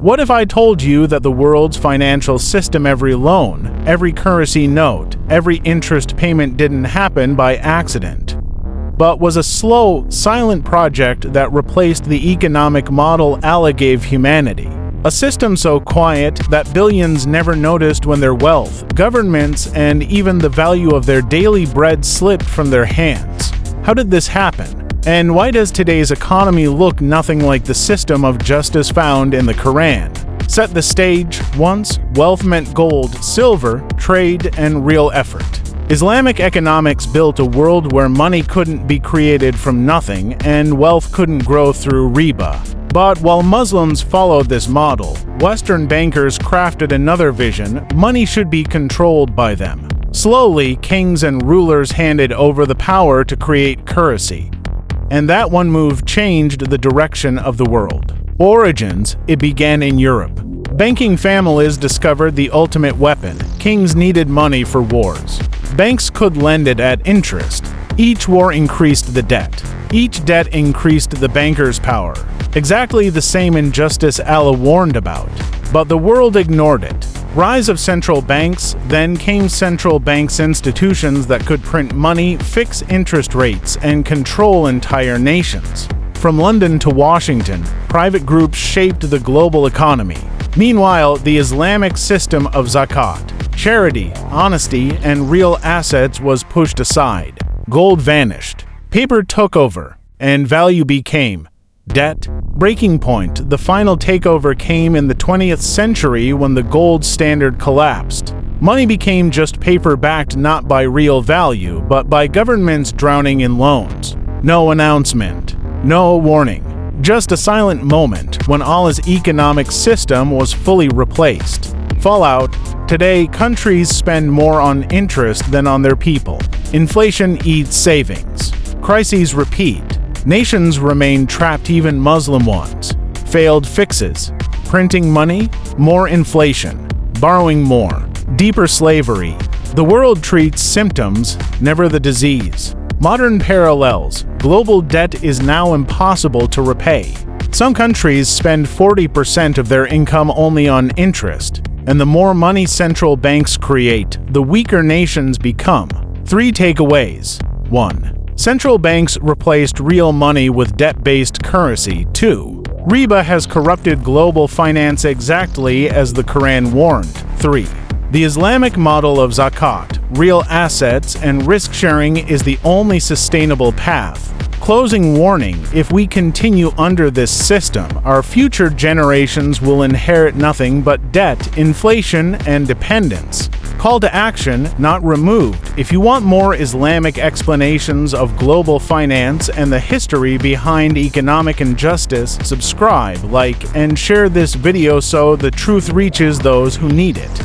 What if I told you that the world's financial system, every loan, every currency note, every interest payment didn't happen by accident, but was a slow, silent project that replaced the economic model Allah gave humanity? A system so quiet that billions never noticed when their wealth, governments, and even the value of their daily bread slipped from their hands. How did this happen? And why does today's economy look nothing like the system of justice found in the Qur'an? Set the stage. Once, wealth meant gold, silver, trade, and real effort. Islamic economics built a world where money couldn't be created from nothing and wealth couldn't grow through riba. But while Muslims followed this model, Western bankers crafted another vision: money should be controlled by them. Slowly, kings and rulers handed over the power to create currency. And that one move changed the direction of the world. Origins: it began in Europe. Banking families discovered the ultimate weapon. Kings needed money for wars. Banks could lend it at interest. Each war increased the debt. Each debt increased the banker's power. Exactly the same injustice Allah warned about. But the world ignored it. Rise of central banks, then came central banks institutions that could print money, fix interest rates, and control entire nations. From London to Washington, private groups shaped the global economy. Meanwhile, the Islamic system of zakat, charity, honesty, and real assets was pushed aside. Gold vanished. Paper took over, and value became debt. Breaking point: the final takeover came in the 20th century when the gold standard collapsed. Money became just paper backed not by real value, but by governments drowning in loans. No announcement, no warning, just a silent moment when Allah's economic system was fully replaced. Fallout: today, countries spend more on interest than on their people. Inflation eats savings. Crises repeat. Nations remain trapped, even Muslim ones. Failed fixes: printing money, more inflation, borrowing more, deeper slavery. The world treats symptoms, never the disease. Modern parallels: global debt is now impossible to repay. Some countries spend 40% of their income only on interest, and the more money central banks create, the weaker nations become. 3 takeaways. 1. Central banks replaced real money with debt-based currency. 2. Riba has corrupted global finance exactly as the Quran warned. 3. The Islamic model of zakat, real assets, and risk-sharing is the only sustainable path. Closing warning: if we continue under this system, our future generations will inherit nothing but debt, inflation, and dependence. Call to action, not removed. If you want more Islamic explanations of global finance and the history behind economic injustice, subscribe, like, and share this video so the truth reaches those who need it.